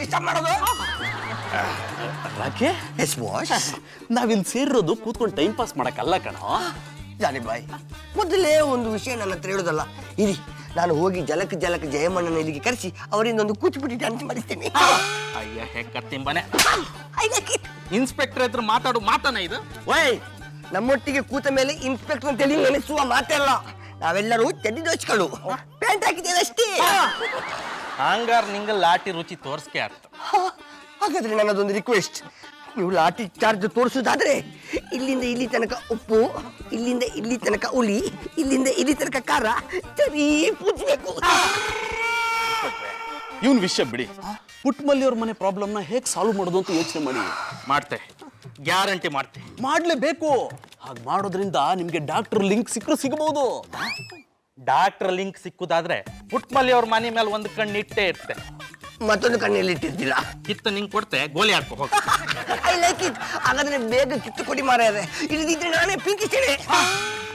ಡಿಸ್ಟರ್ಬ್ ಮಾಡೋದು. ರಾಕೆ, ಎಸ್ ಬಾಸ್. ನಾವಿಲ್ಲಿ ಸೇರಿರೋದು ಕೂತ್ಕೊಂಡು ಟೈಮ್ ಪಾಸ್ ಮಾಡಕ್ಕಲ್ಲ ಕಣೋ. ಜಾನಿ ಬಾಯ್, ಮೊದಲೇ ಒಂದು ವಿಷಯ ನನ್ನ ಹತ್ರ ಹೇಳೋದಲ್ಲ. ಇರಿ, ನಾನು ಹೋಗಿ ಜಲಕ ಜಯಮಣ್ಣನ ಇಲ್ಲಿಗೆ ಕರೆಸಿ ಅವರಿಂದ ಒಂದು ಕೂಚಿಪುಟಿ ಡ್ಯಾನ್ಸ್ ಮಾಡಿಸ್ತೇನೆ. ಅಯ್ಯ ಹೆಕ್ಕ ತಿಂಬನೆ. I like it. ಇನ್ಸ್ಪೆಕ್ಟರ್ ಹತ್ರ ಮಾತಾಡು ಮಾತನ ಇದು. ವೈ, ನಮ್ಮೊಟ್ಟಿಗೆ ಕೂತ ಮೇಲೆ ಇನ್ಸ್ಪೆಕ್ಟರ್ ಅಂತೇಳಿ ನೆನೆಸುವ ಮಾತೆಲ್ಲ. ನಾವೆಲ್ಲರೂ ಚಡ್ಡಿ ದೋಚ್ಗಳು, ಪ್ಯಾಂಟ್ ಹಾಕಿದ್ದೇವೆ ಅಷ್ಟೇ. ಹಂಗಾರ್ ನಿಂಗೆ ಲಾಟಿ ರುಚಿ ತೋರ್ಸ್ಕೆ ಆಗ್ತ. ಹಾಗಾದ್ರೆ ನನ್ನದೊಂದು ರಿಕ್ವೆಸ್ಟ್, ನೀವು ಲಾಠಿ ಚಾರ್ಜ್ ತೋರಿಸೋದಾದ್ರೆ ಇಲ್ಲಿಂದ ಇಲ್ಲಿ ತನಕ ಉಪ್ಪು, ಇಲ್ಲಿಂದ ಇಲ್ಲಿ ತನಕ ಹುಳಿ, ಇಲ್ಲಿಂದ ಇಲ್ಲಿ ತನಕ ಖಾರ ಸರಿ ಪೂಜಬೇಕು. ಇವನ್ ವಿಷಯ ಬಿಡಿ, ಪುಟ್ಮಲ್ಲಿಯವ್ರ ಮನೆ ಪ್ರಾಬ್ಲಮ್ನ ಹೇಗೆ ಸಾಲ್ವ್ ಮಾಡೋದು ಅಂತ ಯೋಚನೆ ಮಾಡಿ. ಮಾಡ್ತೆ, ಗ್ಯಾರಂಟಿ ಮಾಡ್ತೆ. ಮಾಡ್ಲೇಬೇಕು. ಹಾಗೆ ಮಾಡೋದ್ರಿಂದ ನಿಮ್ಗೆ ಡಾಕ್ಟರ್ ಲಿಂಕ್ ಸಿಕ್ಕರು ಸಿಗಬಹುದು. ಡಾಕ್ಟರ್ ಲಿಂಕ್ ಸಿಕ್ಕುದಾದ್ರೆ ಪುಟ್ಮಲ್ಲಿ ಅವ್ರ ಮನೆ ಮೇಲೆ ಒಂದು ಕಣ್ಣು ಇಟ್ಟೇ ಇರ್ತೆ. ಮತ್ತೊಂದು ಕಣ್ಣಲ್ಲಿ ಇಟ್ಟಿರ್ತೀರ. ಕಿತ್ತು ನಿಂಗೆ ಕೊಡ್ತೆ, ಗೋಲಿ ಹಾಕೋ ಹೋಗ. I like it. ಹಾಗಾದ್ರೆ ಬೇಗ ಕಿತ್ತು ಕೊಡಿ ಮಾರಾಯರೆ, ಇಲ್ಲದಿದ್ರೆ ನಾನೇ ಪಿಂಕಿಸ್ತೇನೆ.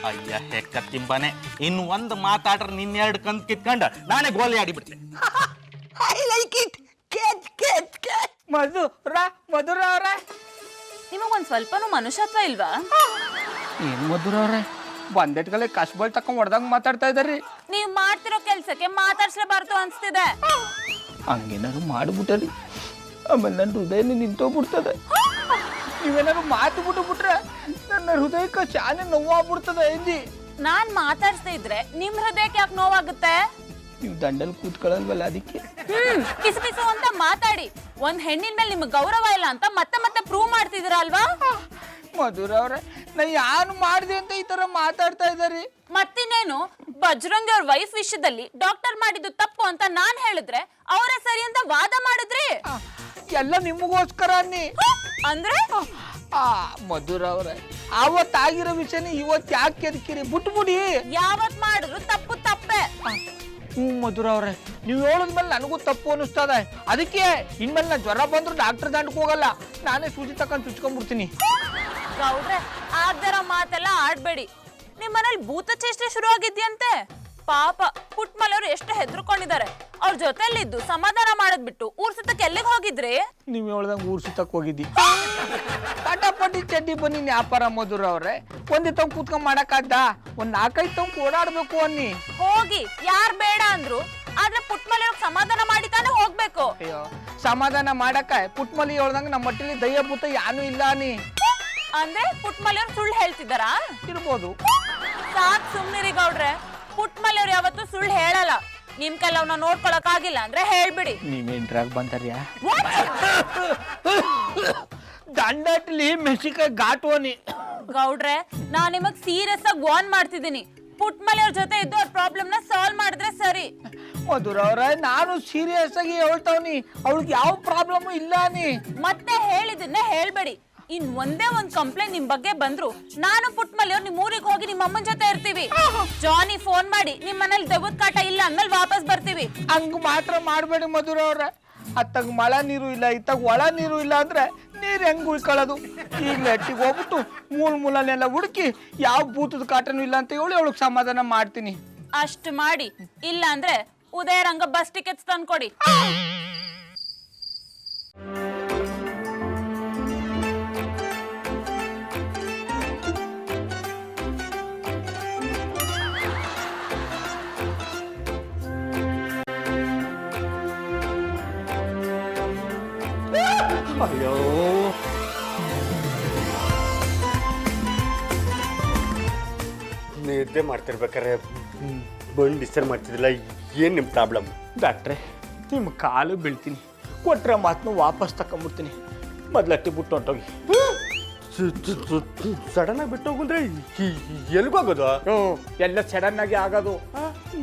ಅಯ್ಯ ಹೆಕ್ಕ ತಿಂಬನೆ, ಇನ್ನು ಒಂದು ಮಾತಾಡ್ರೆ ನಿನ್ನೆರಡು ಕಂತ್ ಕಿತ್ಕೊಂಡು ನಾನೇ ಗೋಲಿ ಆಡಿಬಿಡ್ತೆ. I like it. ಕೇಟ್ ಕೇಟ್ ಕೇಟ್. ಮಧುರ ಅವ್ರ, ನಿಮಗೊಂದ್ ಸ್ವಲ್ಪನೂ ಮನುಷ್ಯತ್ವ ಇಲ್ವಾ? ಏನ್ ಮಧುರ ಅವ್ರೆ, ಬಂದೆಟ್ಗಲೆ ಕಶ್ಬಲ್ ತಕೊಂಡ್ ಹೊಡೆದಂಗ್ ಮಾತಾಡ್ತಾ ಇದಾರಿ. ನೀವ್ ಮಾಡ್ತಿರೋ ಕೆಲ್ಸಕ್ಕೆ ಮಾತಾಡ್ಸ್ಲೇಬಾರ್ದು ಅನ್ಸ್ತಿದೆ. ಹಂಗೇನಾದ್ರು ಮಾಡ್ಬಿಟ್ಟರಿ, ಆಮೇಲೆ ನನ್ನ ಹೃದಯನೇ ನಿಂತೋಗ್ಬಿಡ್ತದೆ. ನೀವೇನಾದ್ರು ಮಾತು ಬಿಟ್ರೆ ನನ್ನ ಹೃದಯಕ್ಕೆ ಶಾನೆ ನೋವಾಗ್ಬಿಡ್ತದೆ ಎಂದಿ. ನಾನ್ ಮಾತಾಡ್ಸ್ತಾ ಇದ್ರೆ ನಿಮ್ ಹೃದಯಕ್ಕೆ ಯಾಕೆ ನೋವಾಗುತ್ತೆ? ನೀವು ದಂಡಲ್ ಕೂತ್ಕೊಳ್ಳಲ್ವಲ್ಲ ಅದಕ್ಕೆ. ಕಿಸು ಕಿಸು ಅಂತ ಮಾತಾಡಿ ಒಂದ್ ಹೆಣ್ಣಿನ ಮೇಲೆ ನಿಮ್ಗೆ ಗೌರವ ಇಲ್ಲ ಅಂತ ಮತ್ತೆ ಮತ್ತೆ ಪ್ರೂವ್ ಮಾಡ್ತಿದ್ದೀರಾ ಅಲ್ವಾ? ಮಧುರ ಅವ್ರೆ, ನಾ ಯಾನು ಮಾಡಿದೆ ಅಂತ ಈ ತರ ಮಾತಾಡ್ತಾ ಇದಾರಿ. ಮತ್ತಿನ್ನೇನು, ಬಜರಂಗಿ ಅವ್ರ ವೈಫ್ ವಿಷಯದಲ್ಲಿ ಡಾಕ್ಟರ್ ಮಾಡಿದ್ದು ತಪ್ಪು ಅಂತ ನಾನ್ ಹೇಳಿದ್ರೆ ಅವರೇ ಸರಿ ಅಂತ ವಾದ ಮಾಡಿದ್ರಿ. ಎಲ್ಲ ನಿಮಗೋಸ್ಕರ ಅನ್ನಿ. ಅಂದ್ರೆ ಮಧುರ ಅವ್ರೆ, ಅವತ್ತಾಗಿರೋ ವಿಷಯನ ಇವತ್ತು ಯಾಕೆ ಕೆದಕಿರಿ? ಬಿಟ್ಬಿಡಿ. ಯಾವತ್ ಮಾಡಿದ್ರು ತಪ್ಪು ತಪ್ಪೆ. ಮಧುರ ಅವ್ರೆ, ನೀವು ಹೇಳಿದ್ಮೇಲೆ ನನಗೂ ತಪ್ಪು ಅನಿಸ್ತದೆ. ಅದಕ್ಕೆ ಇನ್ಮೇಲೆ ನಾನು ಜ್ವರ ಬಂದ್ರು ಡಾಕ್ಟರ್ ದಂಡಕ್ಕೆ ಹೋಗಲ್ಲ, ನಾನೇ ಸೂಜಿ ತಕೊಂಡು ಚುಚ್ಕೊಂಡ್ಬಿಡ್ತೀನಿ. ಗೌಡ್ರೆ ಆಗ್ದರ ಮಾತೆಲ್ಲ ಆಡ್ಬೇಡಿ. ನಿಮ್ ಮನೇಲಿ ಭೂತ ಚೇಷ್ಟೆ ಶುರು ಆಗಿದ್ಯಂತೆ. ಪಾಪ ಪುಟ್ಮಲೆಯವ್ರು ಎಷ್ಟು ಹೆದರ್ಕೊಂಡಿದ್ದಾರೆ. ಅವ್ರ ಜೊತೆಲಿದ್ದು ಸಮಾಧಾನ ಮಾಡೋದ್ ಬಿಟ್ಟು ಊರ್ ಸುತ್ತಕ್ಕೆ ಎಲ್ಲಿಗೆ ಹೋಗಿದ್ರಿ? ನೀವು ಹೇಳ್ದಂಗೆ ಊರ್ ಸುತ್ತಕ್ಕೆ ಹೋಗಿದ್ದಿ. ಪಟಾಪಟಿ ಚಡ್ಡಿ ಬನ್ನಿ ವ್ಯಾಪಾರ ಮಧುರ ಅವ್ರೆ, ಒಂದೇ ಕೂತ್ಕೊಂಡ್ ಮಾಡಕ್ಕಾಗ್ದ? ಒಂದ್ 4-5 ಓಡಾಡ್ಬೇಕು ಅನ್ನಿ. ಹೋಗಿ, ಯಾರ್ ಬೇಡ ಅಂದ್ರು. ಆದ್ರೆ ಪುಟ್ಮಲೆಯವ್ರಿಗೆ ಸಮಾಧಾನ ಮಾಡಿ ತಾನೇ ಹೋಗ್ಬೇಕು. ಅಯ್ಯೋ, ಸಮಾಧಾನ ಮಾಡಕ್ಕ ಪುಟ್ಮಲಿ ಹೇಳ್ದಂಗ ನಮ್ಮ ಮಟ್ಟಿಲಿ ದಯ್ಯ ಭೂತ ಯಾನು ಇಲ್ಲ ಅನ್ನಿ. ಅಂದ್ರೆ ಪುಟ್ಮಲೆಯವ್ರು ಸುಳ್ಳು ಹೇಳ್ತಿದ್ದಾರಾ? ಇರ್ಬೋದು. ಸಾಕ್ ಸುಮ್ನಿರಿ ಗೌಡ್ರೆ, ಪುಟ್ಮಲೆಯವ್ರು ಯಾವತ್ತೂ ಸುಳ್ಳು ಹೇಳಲ್ಲ. ನಿಮ್ ಕೈಲಿ ಅವ್ನ ನೋಡ್ಕೊಳಕ್ ಆಗಿಲ್ಲ ಅಂದ್ರೆ ಹೇಳ್ಬಿಡಿ. ನೀವೇನ್ರಾಗ ಬಂತಾರ್ಯಾ? ದಂಡಟ್ಲಿ ಮೆಣಸಿಕಾಯಿ ಘಾಟು ಅನ್ನಿ. ಗೌಡ್ರೆ, ನಾನ್ ನಿಮಗ್ ಸೀರಿಯಸ್ ಆಗಿ ವಾರ್ನ್ ಮಾಡ್ತಿದ್ದೀನಿ. ಪುಟ್ಮಲೆಯವ್ರ ಜೊತೆ ಇದ್ದು ಅವ್ರ ಪ್ರಾಬ್ಲಮ್ ನ ಸಾಲ್ವ್ ಮಾಡಿದ್ರೆ ಸರಿ. ಮಧುರ ಅವ್ರ, ನಾನು ಸೀರಿಯಸ್ ಆಗಿ ಹೇಳ್ತಾವ್ನಿ, ಅವಳಿಗೆ ಯಾವ ಪ್ರಾಬ್ಲಮ್ ಇಲ್ಲ ನೀ. ಮತ್ತೆ ಹೇಳಿದನ್ನ ಹೇಳ್ಬೇಡಿ. ಇನ್ ಒಂದೇ ಒಂದ್ ಕಂಪ್ಲೇಂಟ್ ನಿಮ್ ಬಗ್ಗೆ ಬಂದ್ರು ನಾನು ಪುಟ್ಮಲೆಯವ್ರು ನಿಮ್ ಊರಿಗೆ ಹೋಗಿ ನಿಮ್ಮ ಅಮ್ಮನ ಜೊತೆ ಇರ್ತೀವಿ. ಜಾನಿ ಫೋನ್ ಮಾಡಿ ನಿಮ್ ಮನೇಲಿ ದೆವ್ವದ ಕಾಟ ಇಲ್ಲ ಅಂದ್ಮೇಲೆ ವಾಪಸ್ ಬರ್ತೀವಿ. ಹಂಗ ಮಾತ್ರ ಮಾಡ್ಬೇಡಿ ಮಧುರ ಅವ್ರ. ಅತ್ತಾಗ ಮಳೆ ನೀರು ಇಲ್ಲ, ಇತ್ತಾಗ ಒಳ ನೀರು ಇಲ್ಲ ಅಂದ್ರೆ ನೀರ್ ಹೆಂಗ್ ಉಳ್ಕೊಳ್ಳೋದು? ಈಗಲೇ ಅಟ್ಟಿಗೆ ಹೋಗ್ಬಿಟ್ಟು ಮೂಲನೆಲ್ಲ ಹುಡುಕಿ ಯಾವ ಭೂತದ ಕಾಟನೂ ಇಲ್ಲ ಅಂತ ಹೇಳಿ ಅವಳಿಗೆ ಸಮಾಧಾನ ಮಾಡ್ತೀನಿ. ಅಷ್ಟು ಮಾಡಿ, ಇಲ್ಲ ಅಂದ್ರೆ ಉದಯರಂಗ ಬಸ್ ಟಿಕೆಟ್ಸ್ ತಂದ್ಕೊಡಿ. ಅಯ್ಯೋ, ನಿದ್ದೆ ಮಾಡ್ತಿರ್ಬೇಕಾರೆ ಬಂದು ಡಿಸ್ಟರ್ಬ್ ಮಾಡ್ತಿದ್ದಿಲ್ಲ. ಏನು ನಿಮ್ಮ ಪ್ರಾಬ್ಲಮ್? ಡಾಕ್ಟ್ರೆ, ನಿಮ್ಮ ಕಾಲು ಬೀಳ್ತೀನಿ, ಕೊಟ್ರೆ ಮಾತನ್ನು ವಾಪಸ್ ತಕೊಂಡ್ಬಿಡ್ತೀನಿ. ಮೊದ್ಲಟ್ಟಿ ಬಿಟ್ಟು ಹೊಂಟೋಗಿ. ಸಡನ್ ಆಗಿ ಬಿಟ್ಟು ಹೋಗಂದ್ರೆ ಎಲ್ಗೋಗೋದು? ಎಲ್ಲ ಸಡನ್ ಆಗಿ ಆಗೋದು.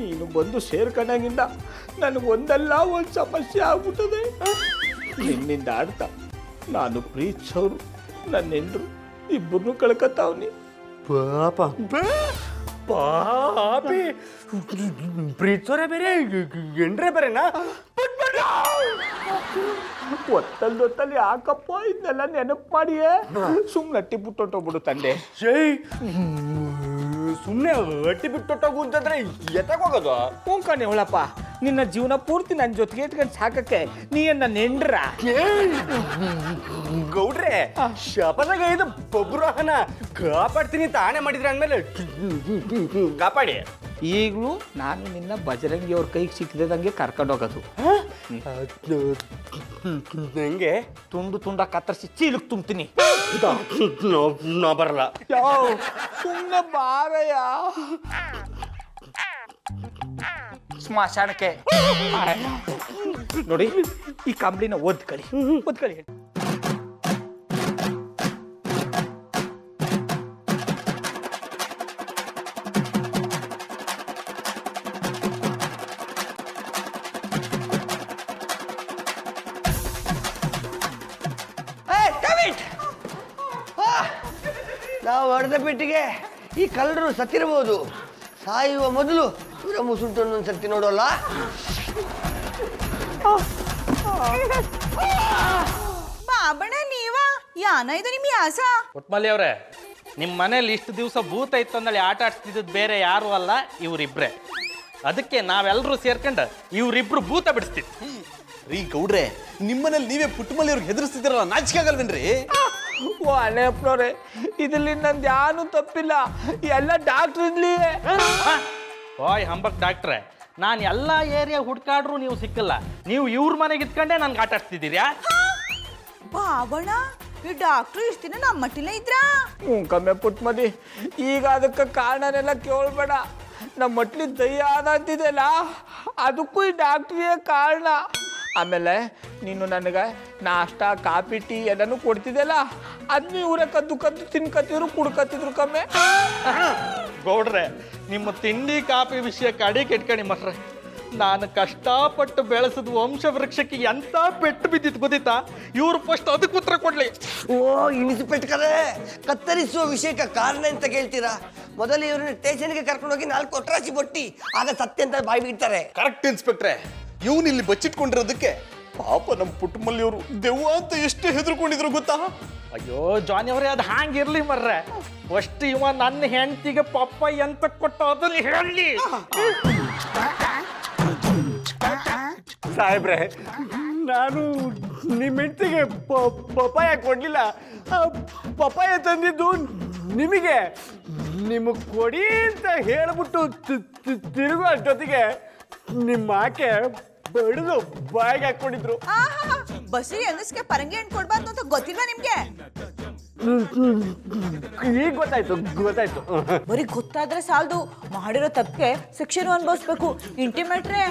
ನೀನು ಬಂದು ಸೇರ್ಕೊಂಡಾಗಿಂದ ನನಗೊಂದಲ್ಲ ಒಂದು ಸಮಸ್ಯೆ ಆಗ್ಬಿಟ್ಟದೆ. ನಿನ್ನಿಂದ ಆಡ್ತಾ ನಾನು ಪ್ರೀತಿಸೋರು ನನ್ನ ಹೆಂಡ್ರು ಇಬ್ಬರನ್ನು ಕಳ್ಕತ್ತಾವ್ನಿ. ಪಾಪ ಪಾಪಿ, ಪ್ರೀತಿಸೋರೇ ಬೇರೆ, ಎಂಡ್ರೆ ಬೇರೆನಾ? ಒತ್ತಲ್ಲಿ ಹಾಕಪ್ಪ ಇದನ್ನೆಲ್ಲ ನೆನಪು ಮಾಡಿಯೇ ಸುಮ್ಮನೆ ಅಟ್ಟಿ ಬಿಟ್ಟೊಟ್ಟೋಗ್ಬಿಡು ತಂದೆ. ಸುಮ್ಮನೆ ಅಟ್ಟಿ ಬಿಟ್ಟೊಟ್ಟೋಗು ಅಂತಂದ್ರೆ ಎತ್ತಾಗೋಗೋದು? ಹ್ಞೂ ಹೇಳಪ್ಪ, ನಿನ್ನ ಜೀವನ ಪೂರ್ತಿ ನನ್ನ ಜೊತೆಗೆ ಇಟ್ಕೊಂಡು ಸಾಕಕ್ಕೆ ನೀ ನನ್ನ ಹೆಂಡ್ರ. ಗೌಡ್ರೆ, ಶಪಥಗ ಇದು ಬಬ್ರುಹನ ಕಾಪಾಡ್ತೀನಿ ಅಂತ ಆಣೆ ಮಾಡಿದ್ರೆ ಅಂದಮೇಲೆ ಕಾಪಾಡಿ. ಈಗಲೂ ನಾನು ನಿನ್ನ ಬಜರಂಗಿ ಅವ್ರ ಕೈಗೆ ಸಿಕ್ಕದಂಗೆ ಕರ್ಕೊಂಡೋಗೋದು. ಹೆಂಗೆ? ತುಂಡು ತುಂಡ ಕತ್ತರಿಸಿ ಚೀಲಕ್ಕೆ ತುಂಬ್ತೀನಿ. ನಾ ಬರಲ್ಲ. ಸುಮ್ಮನೆ ಬಾರಯ್ಯ ಸ್ಮಶಾನಕ್ಕೆ. ನೋಡಿ, ಈ ಕಂಬಳಿನ ಓದ್ಕಳಿ. ನಾವು ಹೊಡೆದ ಪೆಟ್ಟಿಗೆ ಈ ಕಳ್ಳರು ಸತ್ತಿರಬಹುದು. ಸಾಯುವ ಮೊದಲು ಇವರ ಮುಸುಟನ್ನು ಒಂದ್ಸರ್ತಿ ನೋಡೋಲ್ಲ. ಬಾಬಣ್ಣ ನೀವಾ? ಯಾನ ಇದು ನಿಮ್ ಯಾಸ? ಪುಟ್ಮಲಿ ಅವ್ರೆ, ನಿಮ್ಮ ಮನೇಲಿ ಇಷ್ಟು ದಿವಸ ಭೂತ ಇತ್ತು ಅಂದೇಳಿ ಆಟ ಆಡ್ಸ್ತಿದ್ದು ಬೇರೆ ಯಾರು ಅಲ್ಲ, ಇವರಿಬ್ರೆ. ಅದಕ್ಕೆ ನಾವೆಲ್ಲರೂ ಸೇರ್ಕೊಂಡು ಇವರಿಬ್ರು ಭೂತ ಬಿಡಿಸ್ತೀವಿ. ರೀ ಗೌಡ್ರೆ, ನಿಮ್ಮನೇಲಿ ನೀವೇ ಪುಟ್ಟಮಲ್ಲಿ ಅವ್ರಿಗೆ ಹೆದರ್ಸ್ತಿದ್ದೀರಲ್ಲ, ನಾಚಿಕೆ ಆಗಲ್ವೇನ್ರಿ? ಓ ಅಣ್ಣಪ್ಪನವ್ರೆ, ಇದರಲ್ಲಿ ನಂದು ಯಾನು ತಪ್ಪಿಲ್ಲ, ಎಲ್ಲ ಡಾಕ್ಟ್ರ್ ಇದ್ಲಿ. ಓಯ್ ಹಂಬಕ್ ಡಾಕ್ಟ್ರೆ, ನಾನು ಎಲ್ಲ ಏರಿಯಾ ಹುಡ್ಕಾಡ್ರು ನೀವು ಸಿಕ್ಕಲ್ಲ. ನೀವು ಇವ್ರ ಮನೆಗೆ ಇದ್ಕೊಂಡೆ ನನ್ಗೆ ಆಟ ಆಡ್ಸ್ತಿದ್ದೀರ್ಯಾ? ಬಾಬಣ್ಣ, ಈ ಡಾಕ್ಟ್ರು ಇಷ್ಟ ದಿನ ನಮ್ಮ ಮಟ್ಟಿಲೇ ಇದ್ರಾ? ಹ್ಞೂ ಕಮ್ಮೆ ಪುಟ್ಮದಿ, ಈಗ ಅದಕ್ಕೆ ಕಾರಣನೆಲ್ಲ ಕೇಳ್ಬೇಡ. ನಮ್ಮ ಮಟ್ಲಿ ದಯ್ಯ ಆದಂತಿದೆಯಲ್ಲ, ಅದಕ್ಕೂ ಈ ಡಾಕ್ಟ್ರಿಯೇ ಕಾರಣ. ಆಮೇಲೆ ನೀನು ನನಗೆ ನಾಷ್ಟ ಕಾಫಿ ಟೀ ಎಲ್ಲನೂ ಕೊಡ್ತಿದ್ದೆಲ್ಲ, ಅದನ್ನ ಇವರೇ ಕದ್ದು ಕದ್ದು ತಿನ್ಕತ್ತಿದ್ರು, ಕುಡ್ಕತ್ತಿದ್ರು ಕಮ್ಮೆ. ಗೌಡ್ರೆ, ನಿಮ್ಮ ತಿಂಡಿ ಕಾಫಿ ವಿಷಯ ಕಡಿ ಕೆಟ್ಕಣಿ ಮಟ್ರೆ. ನಾನು ಕಷ್ಟಪಟ್ಟು ಬೆಳೆಸಿದ ವಂಶ ವೃಕ್ಷಕ್ಕೆ ಎಂತ ಪೆಟ್ಟು ಬಿದ್ದಿತ್ತು ಗೊತ್ತಿತ್ತಾ? ಇವ್ರು ಫಸ್ಟ್ ಅದಕ್ಕೆ ಉತ್ತರ ಕೊಡ್ಲಿ. ಓ ಇನ್ಸ್ಪೆಕ್ಟರೇ, ಕತ್ತರಿಸುವ ವಿಷಯಕ್ಕೆ ಕಾರಣ ಅಂತ ಕೇಳ್ತೀರಾ? ಮೊದಲು ಇವ್ರನ್ನ ಸ್ಟೇಷನ್ಗೆ ಕರ್ಕೊಂಡೋಗಿ 4 ಒಟ್ರಾಸಿ ಬೊಟ್ಟಿ, ಆಗ ಸತ್ಯ ಅಂತ ಬಾಯಿ ಬಿಡ್ತಾರೆ. ಕರೆಕ್ಟ್ ಇನ್ಸ್ಪೆಕ್ಟ್ರೆ, ಇವನು ಇಲ್ಲಿ ಬಚ್ಚಿಟ್ಕೊಂಡಿರೋದಕ್ಕೆ ಪಾಪ ನಮ್ಮ ಪುಟ್ಟಮಲ್ಲಿ ಅವರು ದೆವ್ವ ಅಂತ ಎಷ್ಟು ಹೆದರ್ಕೊಂಡಿದ್ರು ಗೊತ್ತಾ? ಅಯ್ಯೋ ಜಾನಿ ಅವರೇ, ಅದು ಹಾಂಗಿರ್ಲಿ ಮರ್ರೆ. ಫಸ್ಟ್ ಇವ ನನ್ನ ಹೆಂಡತಿಗೆ ಪಪ್ಪ ಎಂತ ಕೊಟ್ಟ ಅದನ್ನ ಹೇಳಿ. ಸಾಹೇಬ್ರೆ, ನಾನು ನಿಮ್ಮ ಹೆಂಡತಿಗೆ ಪಪಾಯ ಕೊಡ್ಲಿಲ್ಲ. ಪಪಾಯ ತಂದಿದ್ದು ನಿಮಗೆ, ನಿಮಗೆ ಕೊಡಿ ಅಂತ ಹೇಳ್ಬಿಟ್ಟು ತಿರುಗೋ ಅಷ್ಟೊತ್ತಿಗೆ ನಿಮ್ಮ ಆಕೆ ಬಡಿದು ಬಾಯಿಗೆ ಹಾಕೊಂಡಿದ್ರು. ಆಹಾ, ಬಸ್ರಿ ಹೆಂಗಸ್ಗೆ ಪರಂಗಿ ಹಣ್ಣು ಕೊಡ್ಬಾರ್ದು ಅಂತ ಗೊತ್ತಿಲ್ವಾ ನಿಮ್ಗೆ? ಈಗ ಗೊತ್ತಾಯ್ತು. ಬರೀ ಗೊತ್ತಾದ್ರೆ ಸಾಲದು, ಮಾಡಿರೋ ತಪ್ಪಿಗೆ ಶಿಕ್ಷೆನೂ ಅನುಭವಿಸ್ಬೇಕು. ಇಂಟಿಮೇಟ್ರೆ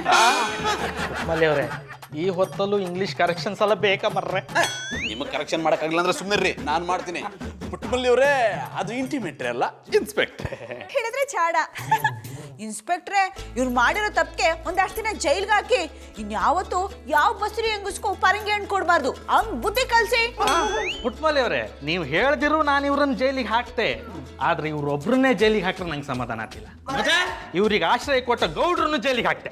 ಮಲ್ಲಿ ಅವರೇ, ಈ ಹೊತ್ತಲ್ಲೂ ಇಂಗ್ಲಿಷ್ ಕರೆಕ್ಷನ್ಸ್ ಎಲ್ಲ ಬೇಕಾ ಮರ್ರೆ? ನಿಮಗೆ ಕರೆಕ್ಷನ್ ಮಾಡಕ್ಕಾಗಲ್ಲ ಅಂದ್ರೆ ಸುಮ್ಮನೆ ರೀ, ನಾನು ಮಾಡ್ತೀನಿ. ಪುಟ್ಟಮಲ್ಲಿ ಅವರೇ, ಅದು ಇಂಟಿಮೇಟ್ರಿ ಅಲ್ಲ, ಇನ್ಸ್ಪೆಕ್ಟ್ರೆ. ಹೇಳಿದ್ರೆ ಚಾಡ. ಇನ್ಸ್ಪೆಕ್ಟ್ರೆ, ಇವ್ರು ಮಾಡಿರೋ ತಪ್ಪಿಗೆ ಒಂದಷ್ಟು ದಿನ ಜೈಲ್ಗೆ ಹಾಕಿ ಇನ್ಯಾವತ್ತು ಯಾವ ಬಸ್ರಿ ಹೆಂಗಸ್ಗೂ ಪರಂಗಿ ಹಣ್ಣು ಕೊಡ್ಬಾರ್ದು, ಹಂಗ್ ಬುದ್ಧಿ ಕಲ್ಸಿ. ಪುಟ್ಮಲ್ಲಿ ಅವರೇ, ನೀವು ಹೇಳ್ದಿರು ನಾನು ಇವ್ರನ್ನ ಜೈಲಿಗೆ ಹಾಕ್ತೆ. ಆದ್ರೆ ಇವ್ರೊಬ್ರನ್ನೇ ಜೈಲಿಗೆ ಹಾಕ್ರೆ ನಂಗೆ ಸಮಾಧಾನ ಆಗ್ತಿಲ್ಲ. ಇವ್ರಿಗೆ ಆಶ್ರಯ ಕೊಟ್ಟ ಗೌಡ್ರನ್ನು ಜೈಲಿಗೆ ಹಾಕ್ತೆ.